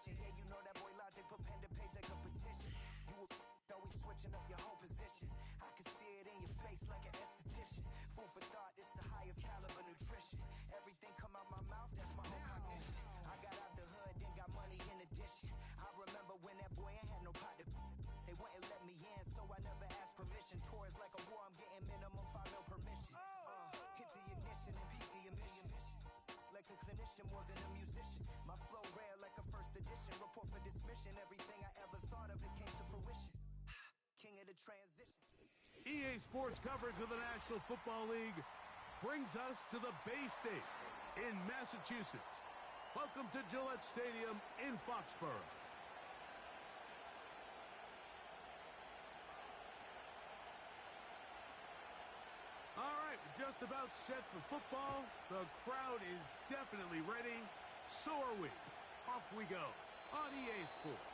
mission. Yeah, you know that boy Logic put pen to page like a petition. You were always switching up your whole position. I can see it in your face like an esthetician. Food for thought, it's the highest caliber nutrition. Everything come out my mouth, that's my own cognition. I got out the hood, then got money in addition. I remember when that boy ain't had no pot to. They wouldn't let me in, so I never asked permission. Tours like a war, I'm getting minimum 5 mil permission. Hit the ignition and beat the emission. Like a clinician more than a musician. My flow rare like a first edition. Report for dismission. Everything I ever thought of, it came to fruition. King of the transition. EA Sports coverage of the National Football League brings us to the Bay State in Massachusetts. Welcome to Gillette Stadium in Foxborough. All right, we're just about set for football. The crowd is definitely ready. So are we. Off we go on EA Sports.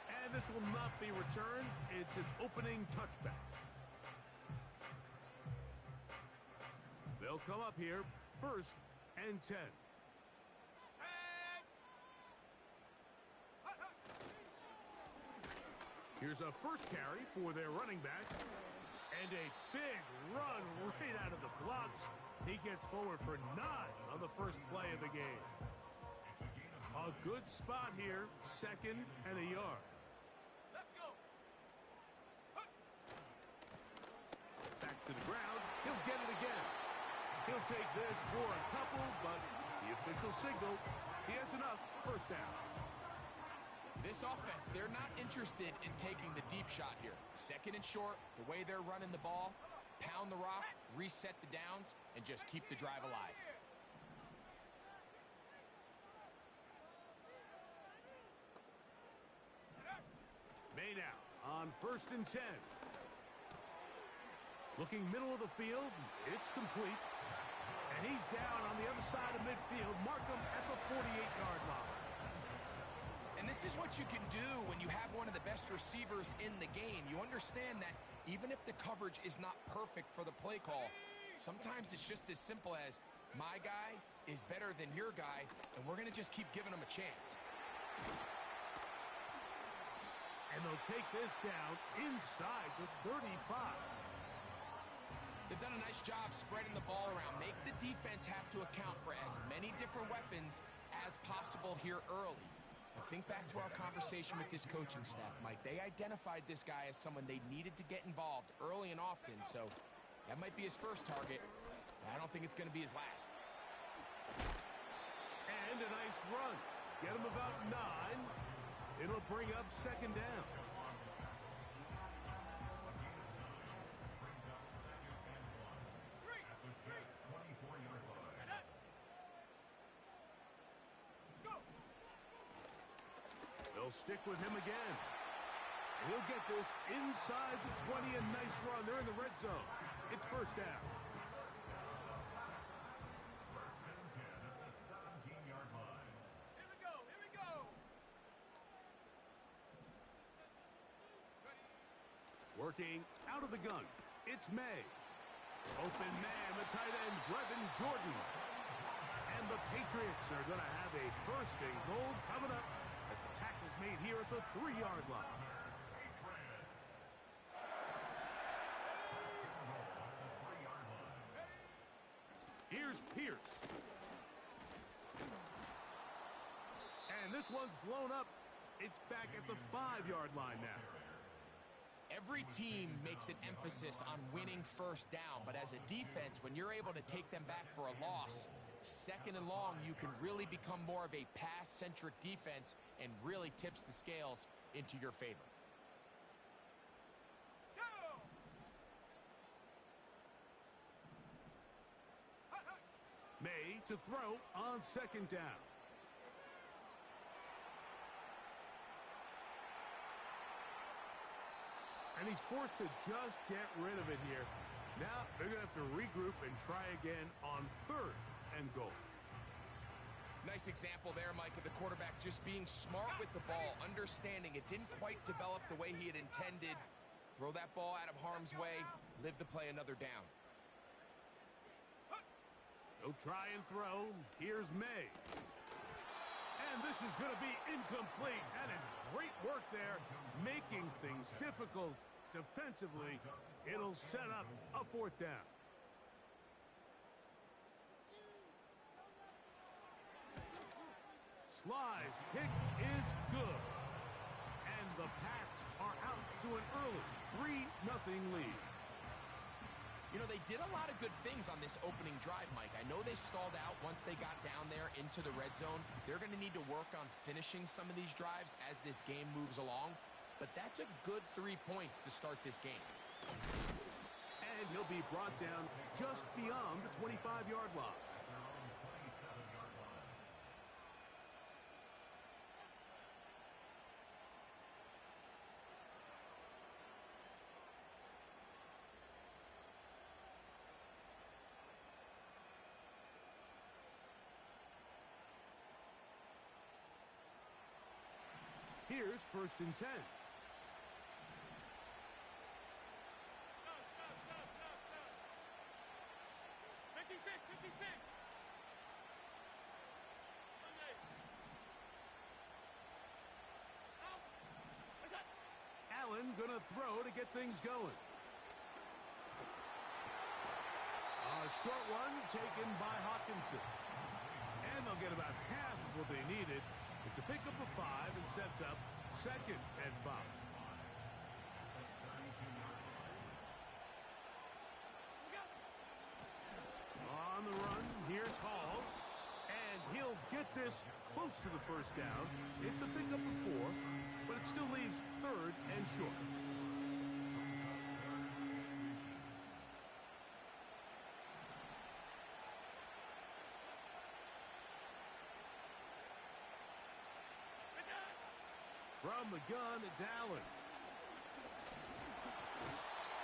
And this will not be returned. It's an opening touchback. They'll come up here, 1st and 10. Here's a first carry for their running back. And a big run right out of the blocks. He gets forward for 9 on the first play of the game. A good spot here, 2nd and a yard. Let's go. Back to the ground. He'll get it again. He'll take this for a couple, but the official signal, he has enough. 1st down. This offense, they're not interested in taking the deep shot here. 2nd and short, the way they're running the ball, pound the rock, reset the downs, and just keep the drive alive. May now on 1st and 10. Looking middle of the field, it's complete. And he's down on the other side of midfield. Mark him at the 48-yard line. And this is what you can do when you have one of the best receivers in the game. You understand that even if the coverage is not perfect for the play call, sometimes it's just as simple as my guy is better than your guy, and we're going to just keep giving him a chance. And they'll take this down inside the 35. They've done a nice job spreading the ball around. Make the defense have to account for as many different weapons as possible here early. Now think back to our conversation with this coaching staff, Mike. They identified this guy as someone they needed to get involved early and often, so that might be his first target. But I don't think it's going to be his last. And a nice run. Get him about 9. It'll bring up 2nd down. They'll stick with him again. He'll get this inside the 20, a nice run. They're in the red zone. It's 1st down. 1st and 10 at the 17-yard line. Here we go, here we go. Working out of the gun. It's May. Open man, the tight end, Brevin Jordan. And the Patriots are going to have a 1st and goal coming up as the tackle's made here at the 3-yard line. Here's Pierce. And this one's blown up. It's back at the 5-yard line now. Every team makes an emphasis on winning 1st down, but as a defense, when you're able to take them back for a loss, 2nd and long, you can really become more of a pass-centric defense and really tips the scales into your favor. Go! May to throw on 2nd down. And he's forced to just get rid of it here. Now they're going to have to regroup and try again on 3rd and goal. Nice example there, Mike, of the quarterback just being smart with the ball, understanding it didn't quite develop the way he had intended. Throw that ball out of harm's way, live to play another down. He'll try and throw. Here's May. And this is going to be incomplete. That is great work there, making things difficult defensively. It'll set up a fourth down. Sly's kick is good. And the Pats are out to an early 3-0 lead. You know, they did a lot of good things on this opening drive, Mike. I know they stalled out once they got down there into the red zone. They're going to need to work on finishing some of these drives as this game moves along. But that's a good 3 points to start this game. And he'll be brought down just beyond the 25-yard line. Here's 1st and 10. Allen gonna throw to get things going. A short one taken by Hawkinson. And they'll get about half of what they needed. It's a pickup of 5 and sets up 2nd and 5. On the run, here's Hall. And he'll get this close to the first down. It's a pickup of 4, but it still leaves 3rd and short. From the gun, it's Allen.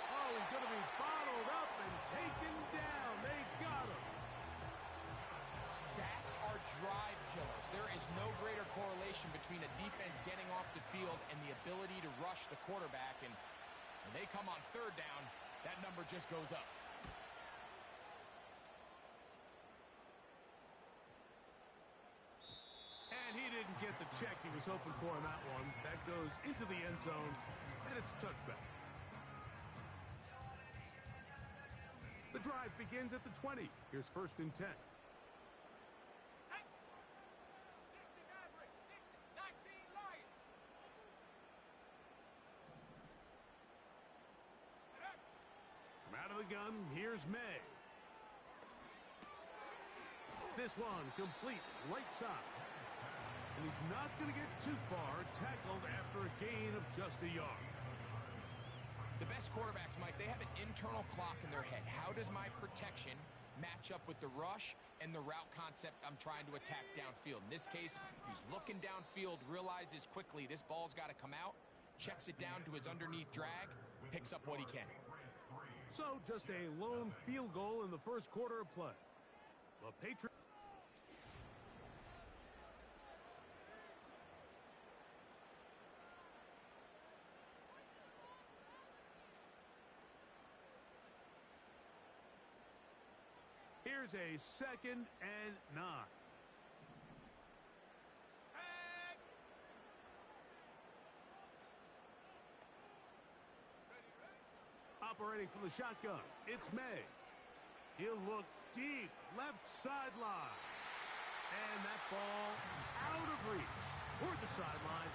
Oh, he's going to be bottled up and taken down. They got him. Sacks are drive killers. There is no greater correlation between a defense getting off the field and the ability to rush the quarterback. And when they come on 3rd down, that number just goes up. And he didn't get the check he was hoping for on that one. That goes into the end zone, and it's a touchback. The drive begins at the 20. Here's 1st and 10. From out of the gun, here's May. This one complete right side. And he's not going to get too far, tackled after a gain of just a yard. The best quarterbacks, Mike, they have an internal clock in their head. How does my protection match up with the rush and the route concept I'm trying to attack downfield? In this case, he's looking downfield, realizes quickly this ball's got to come out, checks it down to his underneath drag, picks up what he can. So just a lone field goal in the first quarter of play. The Patriots. Here's a 2nd and 9. Operating from the shotgun, it's May. He'll look deep, left sideline. And that ball out of reach toward the sideline.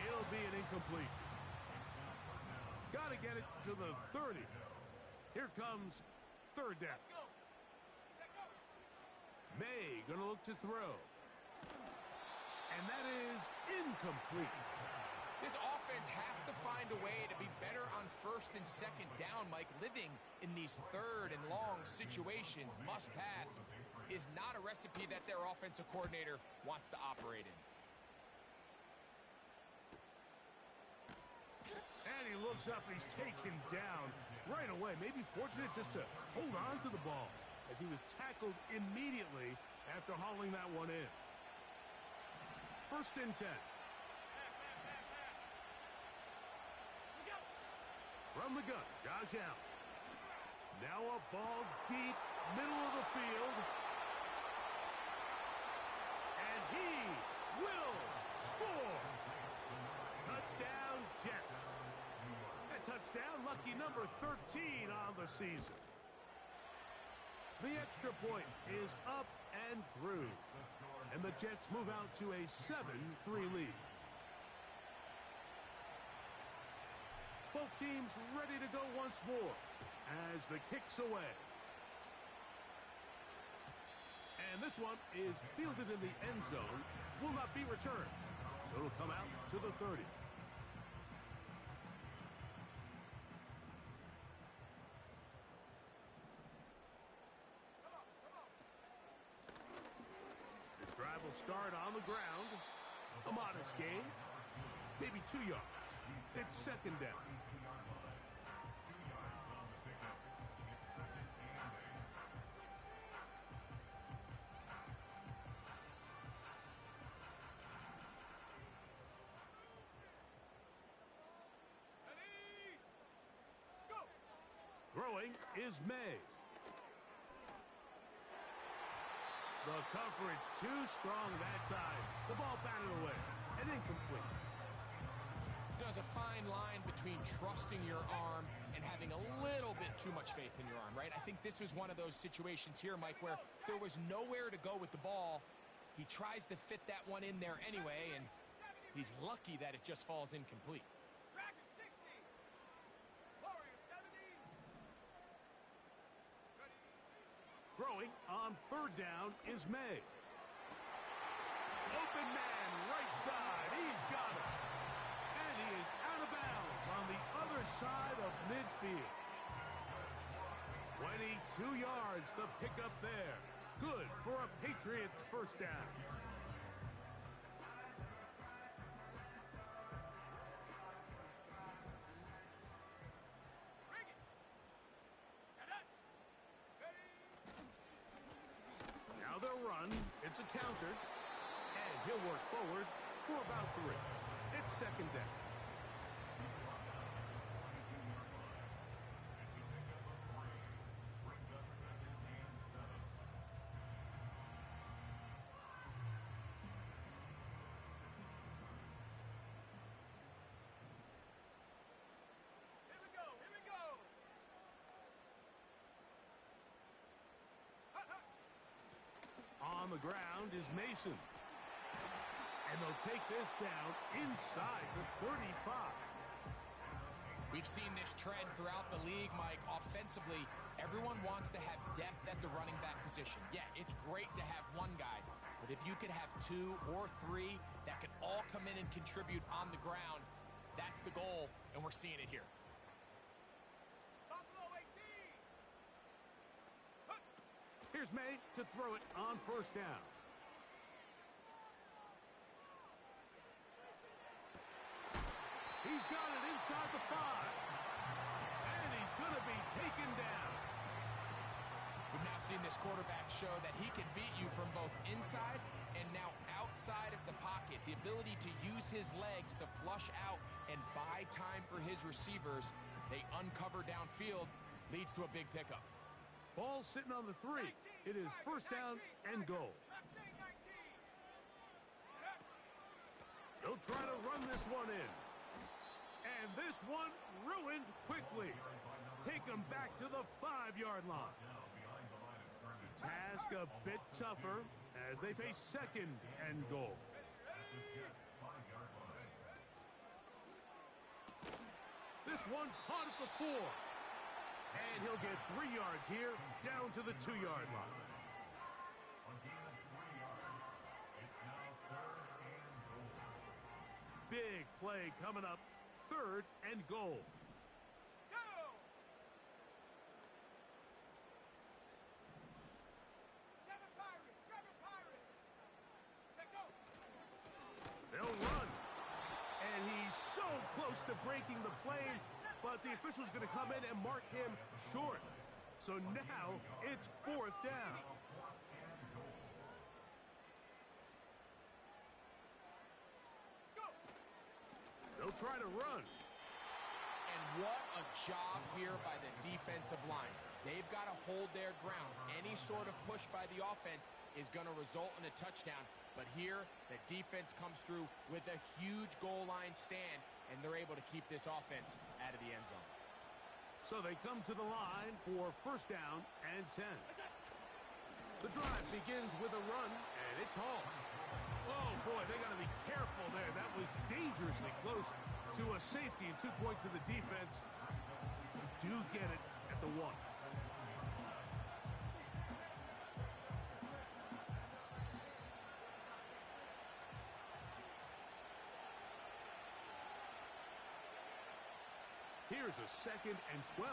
It'll be an incompletion. Got to get it to the 30. Here comes 3rd down. May gonna look to throw. And that is incomplete. This offense has to find a way to be better on 1st and 2nd down, Mike. Living in these 3rd and long situations, must pass, is not a recipe that their offensive coordinator wants to operate in. And he looks up, he's taken down right away. Maybe fortunate just to hold on to the ball, as he was tackled immediately after hauling that one in. 1st and 10. From the gun, Josh Allen. Now a ball deep, middle of the field. And he lucky number 13 on the season. The extra point is up and through. And the Jets move out to a 7-3 lead. Both teams ready to go once more as the kick's away. And this one is fielded in the end zone. Will not be returned. So it'll come out to the 30. Drive will start on the ground. A modest gain. Maybe 2 yards. It's second down. Throwing is May. The coverage too strong that time. The ball batted away and incomplete. There's a fine line between trusting your arm and having a little bit too much faith in your arm, right? I think this was one of those situations here, Mike, where there was nowhere to go with the ball. He tries to fit that one in there anyway, and he's lucky that it just falls incomplete. Throwing on third down is May. Open man, right side. He's got it. And he is out of bounds on the other side of midfield. 22 yards, the pickup there. Good for a Patriots first down. They'll run. It's a counter. And he'll work forward for about 3. It's second down. On the ground is Mason. And they'll take this down inside the 35. We've seen this trend throughout the league, Mike. Offensively, everyone wants to have depth at the running back position. Yeah, it's great to have one guy, but if you could have 2 or 3 that can all come in and contribute on the ground, that's the goal, and we're seeing it here. Here's May to throw it on first down. He's got it inside the 5. And he's going to be taken down. We've now seen this quarterback show that he can beat you from both inside and now outside of the pocket. The ability to use his legs to flush out and buy time for his receivers. They uncover downfield, leads to a big pickup. Ball sitting on the 3. It is first down and goal. They'll try to run this one in. And this one ruined quickly. Take them back to the 5-yard line. The task a bit tougher as they face second and goal. This one caught at the 4. And he'll get 3 yards here, down to the 2-yard line. Big play coming up, 3rd and goal. They'll run. And he's so close to breaking the play. But the official's going to come in and mark him short. So now it's 4th down. They'll try to run. And what a job here by the defensive line. They've got to hold their ground. Any sort of push by the offense is going to result in a touchdown. But here, the defense comes through with a huge goal line stand, and they're able to keep this offense out of the end zone. So they come to the line for first down and 10. The drive begins with a run, and it's hauled. Oh, boy, they got to be careful there. That was dangerously close to a safety and 2 points to the defense. They do get it at the 1. Here's a 2nd and 12.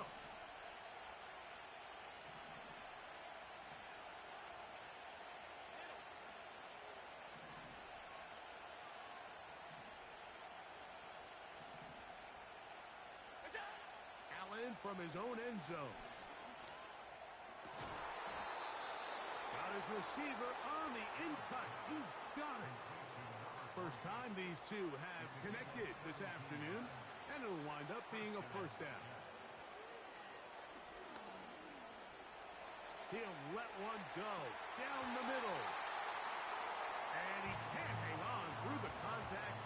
Allen from his own end zone. Got his receiver on the in-cut. He's got it. First time these two have connected this afternoon, and it'll wind up being a first down. He'll let one go down the middle. And he can't hang on through the contact.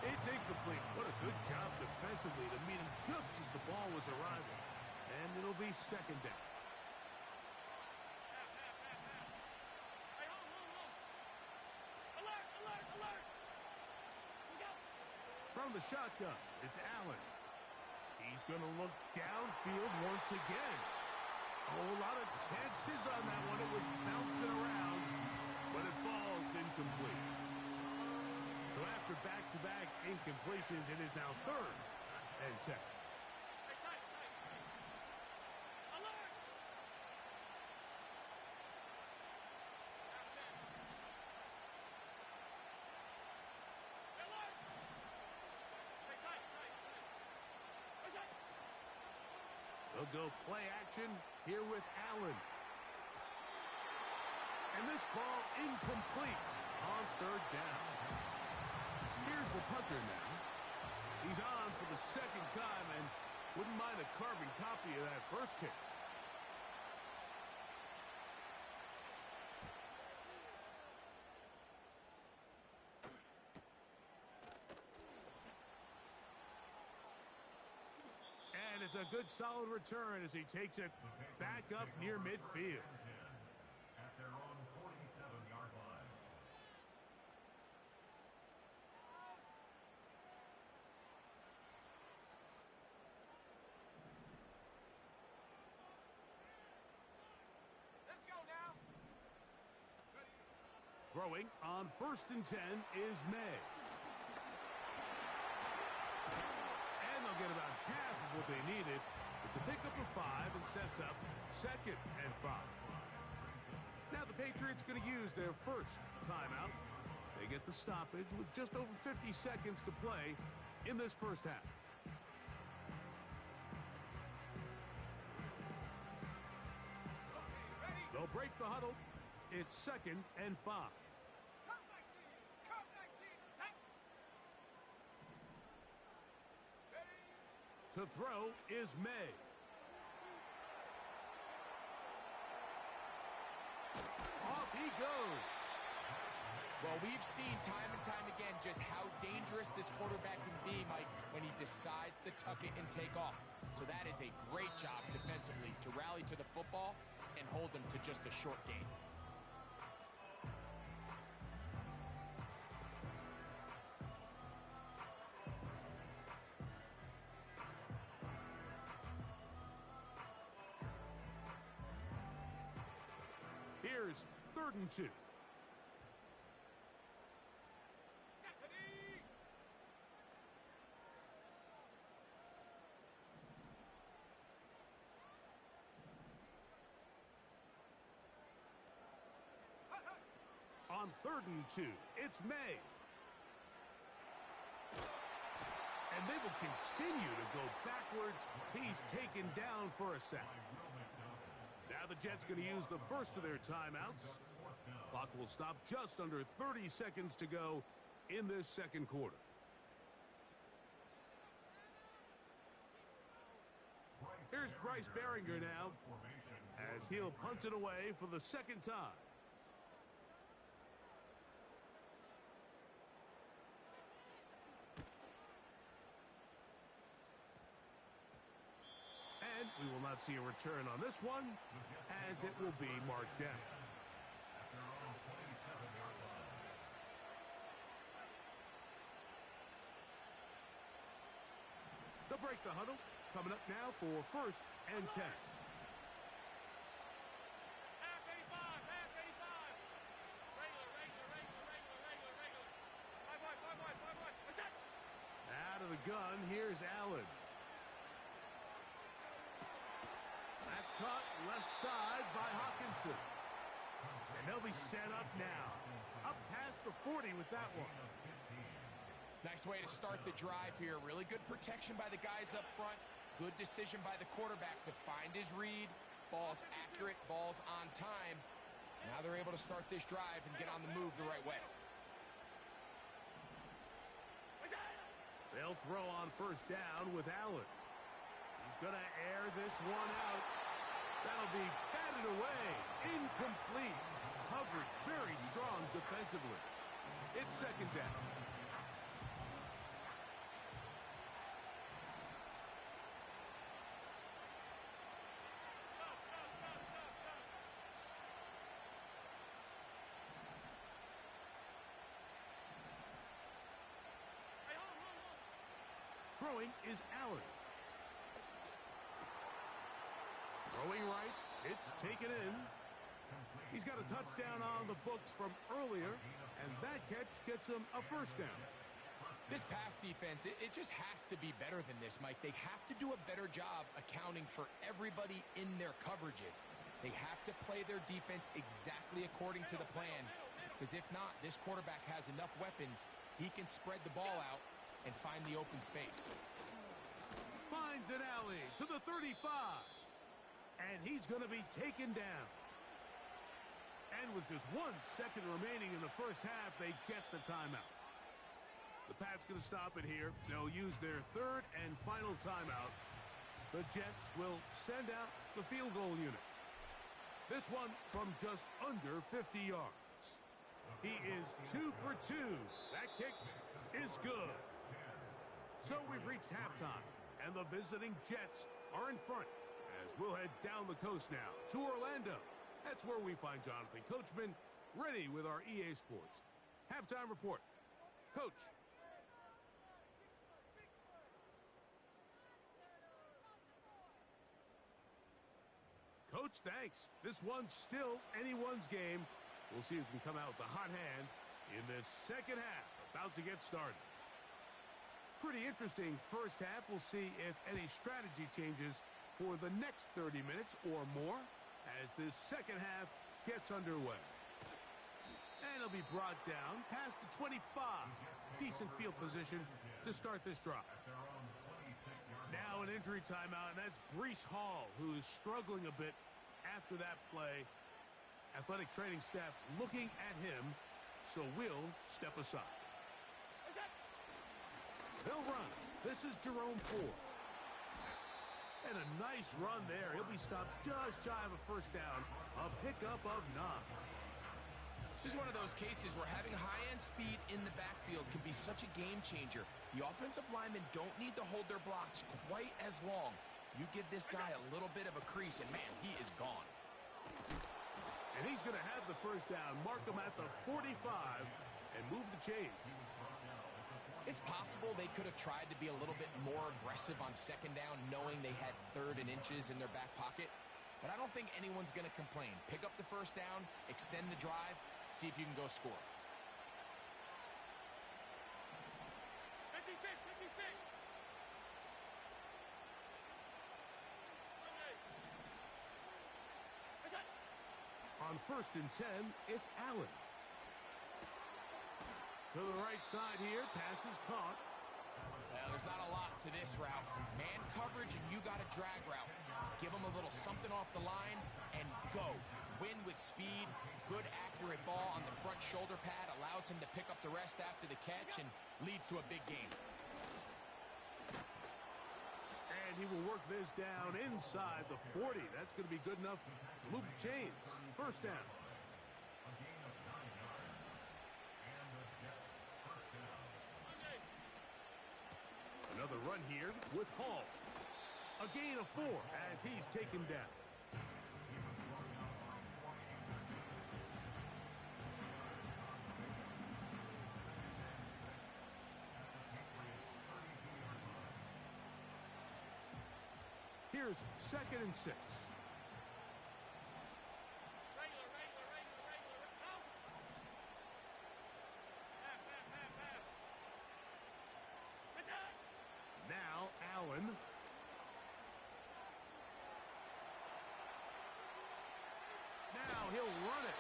It's incomplete. What a good job defensively to meet him just as the ball was arriving. And it'll be second down. From the shotgun, it's Allen. He's going to look downfield once again. A whole lot of chances on that one. It was bouncing around, but it falls incomplete. So after back-to-back incompletions, it is now 3rd and 10. They'll go play action here with Allen. And this ball incomplete on 3rd down. Here's the punter now. He's on for the 2nd time and wouldn't mind a carbon copy of that first kick. And it's a good solid return as he takes it back up near midfield. At their own 47-yard line. Let's go now. Throwing on 1st and 10 is May. And they'll get about half of what they needed. It's a pickup of 5 and sets up 2nd and 5. Now the Patriots going to use their first timeout. They get the stoppage with just over 50 seconds to play in this first half. They'll break the huddle. It's 2nd and 5. To throw is May. Off he goes. Well, we've seen time and time again just how dangerous this quarterback can be, Mike, when he decides to tuck it and take off. So that is a great job defensively to rally to the football and hold him to just a short gain. Here's 3rd and 2. On 3rd and 2, it's May. And they will continue to go backwards. He's taken down for a sack. Now the Jets going to use the first of their timeouts. Clock will stop just under 30 seconds to go in this 2nd quarter. Here's Bryce Behringer now as he'll punt it away for the 2nd time. And we will not see a return on this one, as it will be marked down. They'll break the huddle. Coming up now for 1st and 10. Out of the gun, here's Allen. That's caught left side by Hawkinson. And they'll be set up now. Up past the 40 with that one. Nice way to start the drive here. Really good protection by the guys up front. Good decision by the quarterback to find his read. Ball's accurate, ball's on time. Now they're able to start this drive and get on the move the right way. They'll throw on 1st down with Allen. He's going to air this one out. That'll be batted away. Incomplete. Coverage very strong defensively. It's 2nd down. Throwing is Allen. Throwing right. It's taken in. He's got a touchdown on the books from earlier, and that catch gets him a 1st down. This pass defense, it just has to be better than this, Mike. They have to do a better job accounting for everybody in their coverages. They have to play their defense exactly according to the plan, because if not, this quarterback has enough weapons. He can spread the ball out and find the open space. Finds an alley to the 35. And he's going to be taken down. And with just 1 second remaining in the 1st half, they get the timeout. The Pats going to stop it here. They'll use their 3rd and final timeout. The Jets will send out the field goal unit. This one from just under 50 yards. He is 2 for 2. That kick is good. So we've reached halftime, and the visiting Jets are in front as we'll head down the coast now to Orlando. That's where we find Jonathan Coachman ready with our EA Sports halftime report. Coach. Coach, thanks. This one's still anyone's game. We'll see who can come out with the hot hand in this 2nd half. About to get started. Pretty interesting 1st half. We'll see if any strategy changes for the next 30 minutes or more as this 2nd half gets underway. And it'll be brought down past the 25. Decent field position to start this drive. Now an injury timeout, and that's Breece Hall, who is struggling a bit after that play. Athletic training staff looking at him, so we'll step aside. They'll run. This is Jerome Ford. And a nice run there. He'll be stopped just shy of a 1st down. A pickup of 9. This is one of those cases where having high-end speed in the backfield can be such a game changer. The offensive linemen don't need to hold their blocks quite as long. You give this guy a little bit of a crease, and man, he is gone. And he's going to have the 1st down. Mark him at the 45 and move the chains. It's possible they could have tried to be a little bit more aggressive on 2nd down, knowing they had 3rd and inches in their back pocket. But I don't think anyone's going to complain. Pick up the 1st down, extend the drive, see if you can go score. 56, 56. On 1st and 10, it's Allen. To the right side here, pass is caught. Well, there's not a lot to this route. Man coverage, and you got a drag route. Give him a little something off the line and go. Win with speed. Good, accurate ball on the front shoulder pad. Allows him to pick up the rest after the catch and leads to a big gain. And he will work this down inside the 40. That's going to be good enough to move the chains. 1st down. Another run here with Hall. A gain of 4 as he's taken down. Here's 2nd and 6. Regular. Out. Half. Attack. Now Allen. Now he'll run it.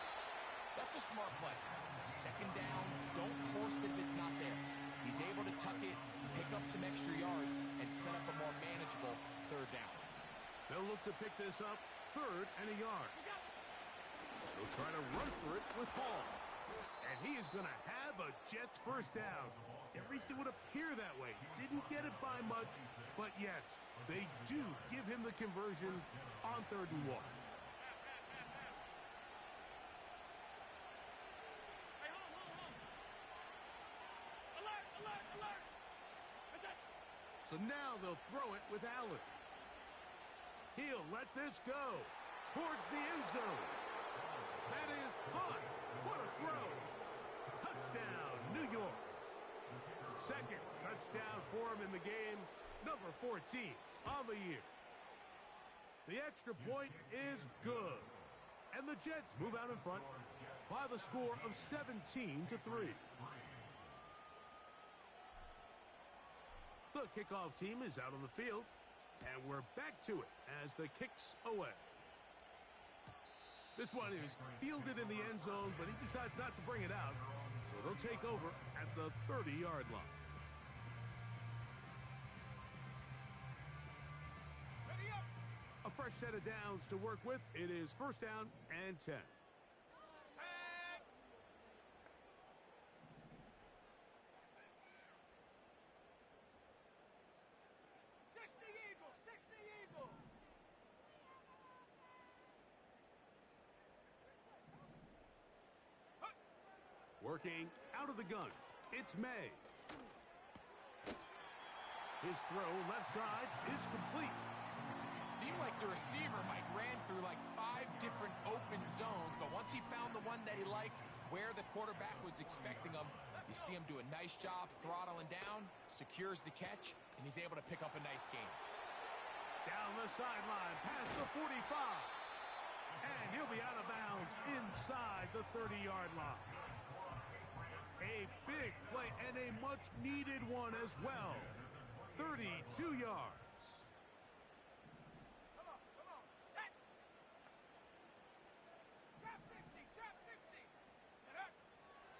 That's a smart play. 2nd down, don't force it if it's not there. He's able to tuck it, pick up some extra yards, and set up a more manageable 3rd down. They'll look to pick this up 3rd and a yard. They'll try to run for it with Hall. And he is going to have a Jets 1st down. At least it would appear that way. Didn't get it by much, but yes, they do give him the conversion on 3rd and 1. Hey, hold. Alert. That's it. So now they'll throw it with Allen. He'll let this go towards the end zone. That is caught. What a throw. Touchdown, New York. 2nd touchdown for him in the game. Number 14 on the year. The extra point is good. And the Jets move out in front by the score of 17-3. The kickoff team is out on the field. And we're back to it as the kick's away. This one is fielded in the end zone, but he decides not to bring it out. So they'll take over at the 30-yard line. Ready up. A fresh set of downs to work with. It is 1st down and 10. Sack. 60 Eagle. Working out of the gun. It's May. His throw left side is complete. Seemed like the receiver, Mike, ran through like 5 different open zones, but once he found the one that he liked, where the quarterback was expecting him, you see him do a nice job throttling down, secures the catch, and he's able to pick up a nice gain. Down the sideline, past the 45. And he'll be out of bounds inside the 30-yard line. A big play and a much-needed one as well. 32 yards. Come on. Set. Trap 60. Get up.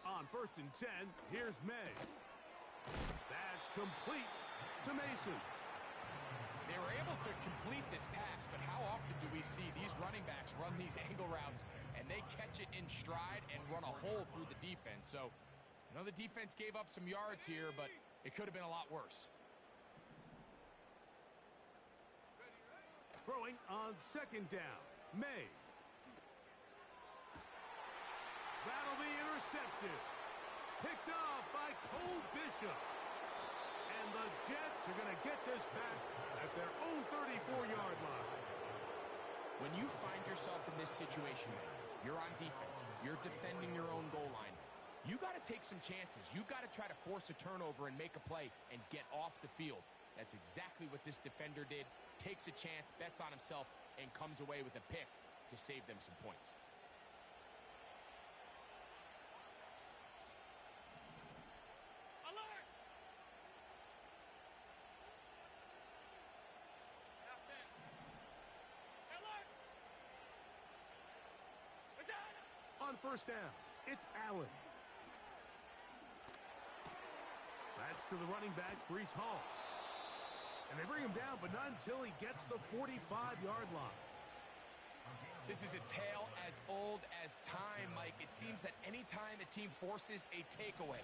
On 1st and 10, here's May. That's complete to Mason. They were able to complete this pass, but how often do we see these running backs run these angle routes and they catch it in stride and run a hole through the defense? So, I know the defense gave up some yards here, but it could have been a lot worse. Throwing on 2nd down, May. That'll be intercepted. Picked off by Cole Bishop. And the Jets are going to get this back at their own 34-yard line. When you find yourself in this situation, you're on defense, you're defending your own goal line, you got to take some chances. You got to try to force a turnover and make a play and get off the field. That's exactly what this defender did. Takes a chance, bets on himself, and comes away with a pick to save them some points. Alert. Captain. Alert. Attack. On 1st down, it's Allen. That's to the running back, Breece Hall. And they bring him down, but not until he gets the 45-yard line. This is a tale as old as time, Mike. It seems that any time a team forces a takeaway,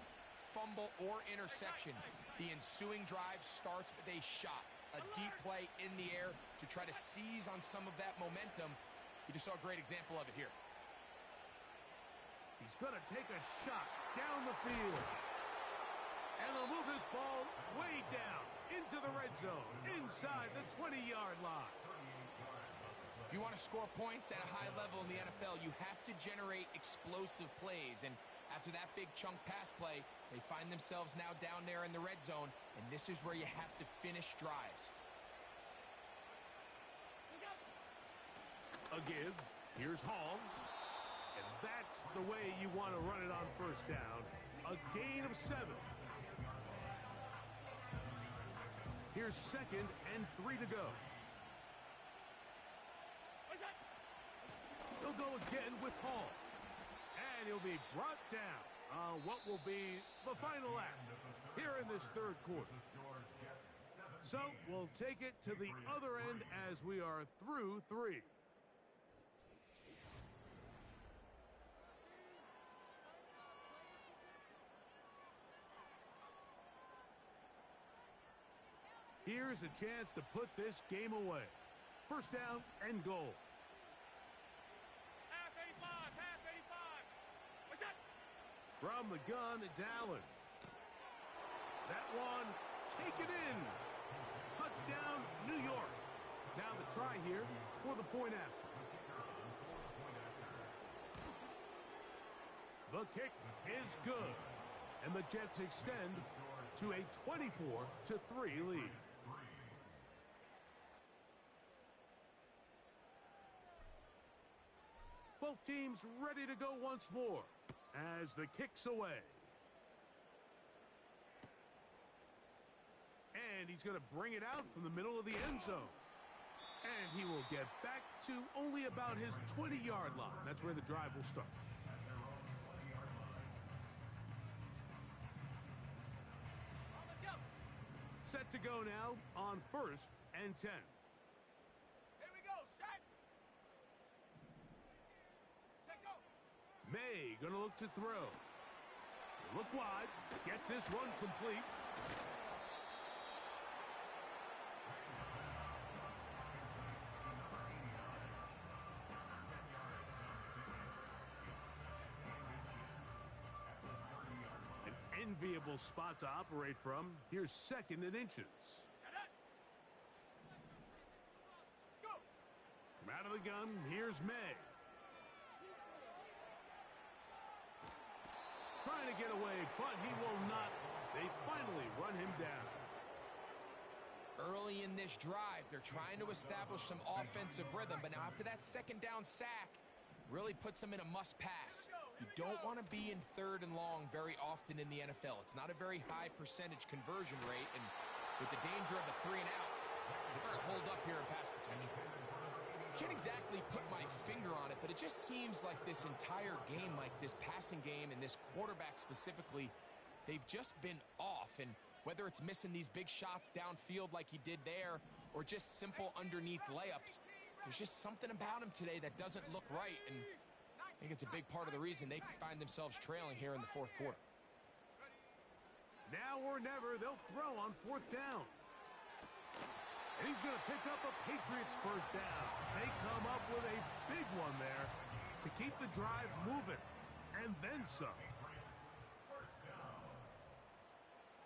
fumble, or interception, the ensuing drive starts with a shot, a deep play in the air to try to seize on some of that momentum. You just saw a great example of it here. He's going to take a shot down the field. And they'll move this ball way down into the red zone inside the 20-yard line. If you want to score points at a high level in the NFL, you have to generate explosive plays. And after that big chunk pass play, they find themselves now down there in the red zone, and this is where you have to finish drives. A give. Here's Hall. And that's the way you want to run it on first down. A gain of 7. Here's 2nd and 3 to go. He'll go again with Hall. And he'll be brought down on what will be the final act here in this third quarter. So we'll take it to the other end as we are through 3. Here's a chance to put this game away. First down and goal. Half 85, half 85. What's that? From the gun, it's Allen. That one, take it in. Touchdown, New York. Now the try here for the point after. The kick is good. And the Jets extend to a 24-3 lead. Both teams ready to go once more as the kick's away. And he's going to bring it out from the middle of the end zone. And he will get back to only about his 20-yard line. That's where the drive will start. Set to go now on 1st and 10. Here we go, set. Set, go. May going to look to throw. Look wide. Get this one complete. An enviable spot to operate from. Here's 2nd and inches. Set it. Go. From out of the gun, here's May. Trying to get away, but he will not. They finally run him down. Early in this drive, they're trying to establish some offensive rhythm, but now after that 2nd down sack, really puts them in a must-pass. You don't want to be in 3rd and long very often in the NFL. It's not a very high percentage conversion rate, and with the danger of a 3 and out, they're going to hold up here in pass protection. Can't exactly put my finger on it, but it just seems like this entire game, like this passing game and this quarterback specifically, they've just been off. And whether it's missing these big shots downfield like he did there or just simple underneath layups, there's just something about him today that doesn't look right. And I think it's a big part of the reason they find themselves trailing here in the 4th quarter. Now or never, they'll throw on 4th down. And he's going to pick up a Patriots first down. They come up with a big one there to keep the drive moving. And then some. First down.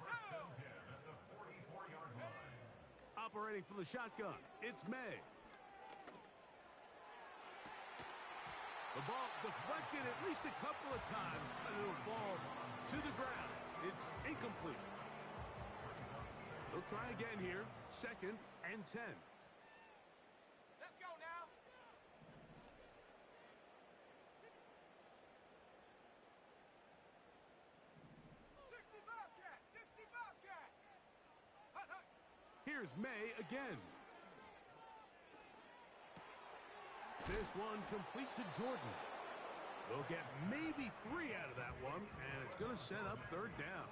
First and 10 at the 44-yard line. Operating from the shotgun, it's May. The ball deflected at least a couple of times, but it'll fall to the ground. It's incomplete. They'll try again here. 2nd and 10. Let's go now. 60 Bobcat, 60 Bobcat. Hut, hut. Here's May again. This one complete to Jordan. They'll get maybe 3 out of that one, and it's going to set up 3rd down.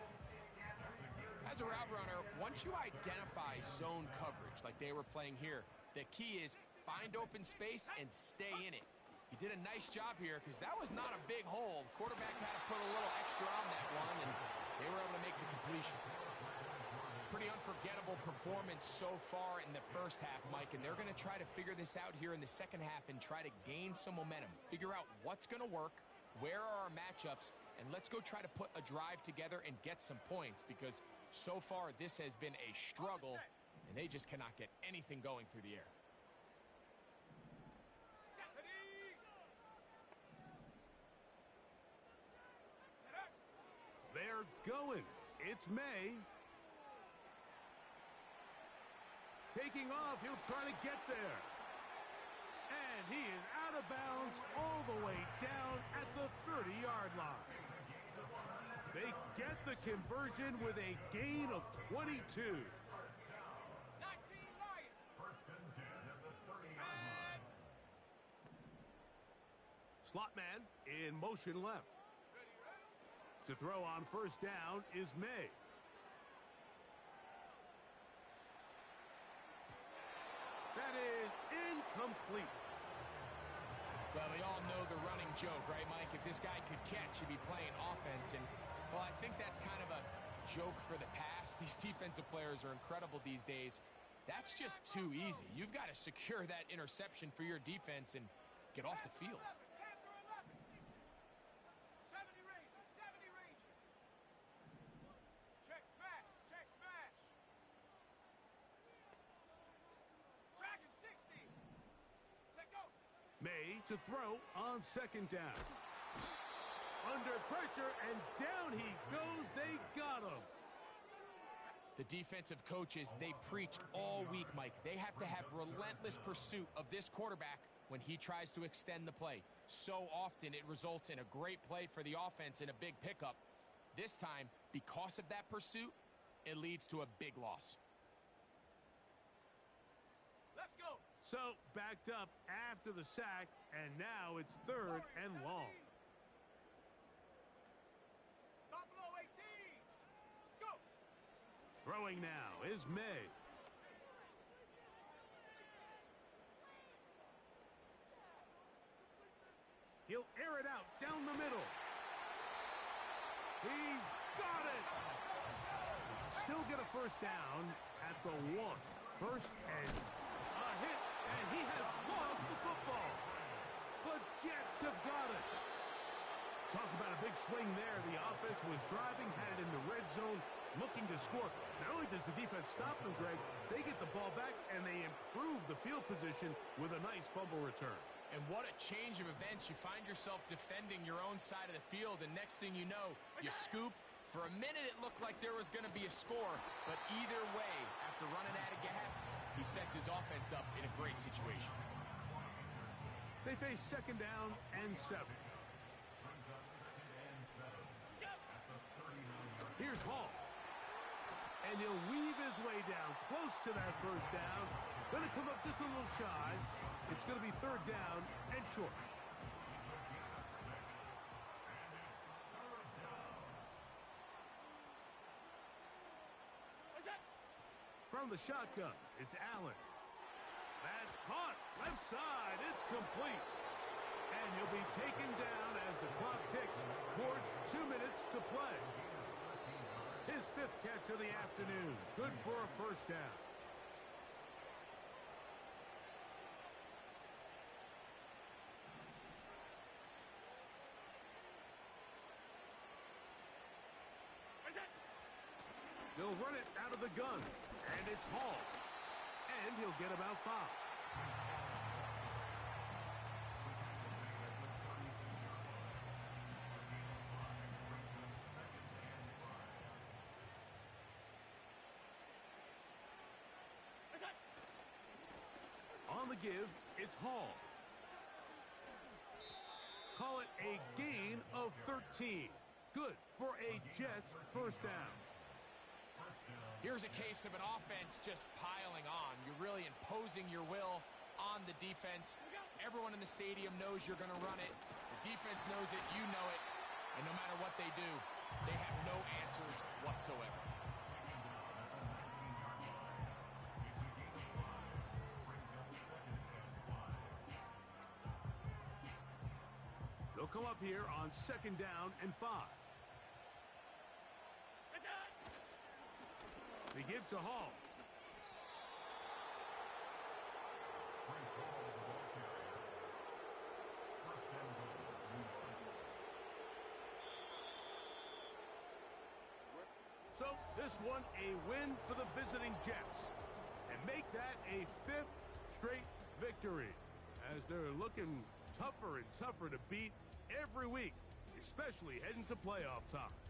As a route runner, once you identify zone coverage like they were playing here, the key is find open space and stay in it. He did a nice job here because that was not a big hole. The quarterback had to put a little extra on that one, and they were able to make the completion. Pretty unforgettable performance so far in the first half, Mike, and they're going to try to figure this out here in the second half and try to gain some momentum, figure out what's going to work, where are our matchups, and let's go try to put a drive together and get some points because so far this has been a struggle, and they just cannot get anything going through the air. They're going. It's May. Taking off, he'll try to get there. And he is out of bounds all the way down at the 30-yard line. They get the conversion with a gain of 22. 19 Lions. First and 10 at the 30-yard line. Slot man in motion left. To throw on first down is May. That is incomplete. Well, we all know the running joke, right, Mike? If this guy could catch, he'd be playing offense. And, well, I think that's kind of a joke for the past. These defensive players are incredible these days. That's just too easy. You've got to secure that interception for your defense and get off the field. 70 Ranger, 70 Ranger. Check smash, check smash. Dragon 60. Take go. May to throw on second down. Under pressure, and down he goes. They got him. The defensive coaches, they preached all week, Mike. They have to have relentless pursuit of this quarterback when he tries to extend the play. So often it results in a great play for the offense and a big pickup. This time, because of that pursuit, it leads to a big loss. Let's go. So backed up after the sack, and now it's third and long. Buffalo 18. Go. Throwing now is May. He'll air it out down the middle. He's got it. Still get a first down at the 1. First and a hit, and he has lost the football. The Jets have got it. Talk about a big swing there. The offense was driving, had it in the red zone, looking to score. Not only does the defense stop them, Greg, they get the ball back, and they improve the field position with a nice fumble return. And what a change of events. You find yourself defending your own side of the field, and next thing you know, you scoop. For a minute, it looked like there was going to be a score, but either way, after running out of gas, he sets his offense up in a great situation. They face second down and 7. Here's Hall. And he'll weave his way down close to that first down. Going to come up just a little shy. It's going to be third down and short. From the shotgun, it's Allen. That's caught. Left side. It's complete. And he'll be taken down as the clock ticks towards 2 minutes to play. His 5th catch of the afternoon. Good for a first down. They'll run it out of the gun. And it's Hall. And he'll get about 5. On the give, it's Hall. Call it a gain of 13. Good for a Jets first down. Here's a case of an offense just piling on. You're really imposing your will on the defense. Everyone in the stadium knows you're going to run it. The defense knows it, you know it. And no matter what they do, they have no answers whatsoever. They'll come up here on second down and 5. They give to Hall. So this one a win for the visiting Jets. and make that a 5th straight victory, as they're looking tougher and tougher to beat every week, especially heading to playoff time.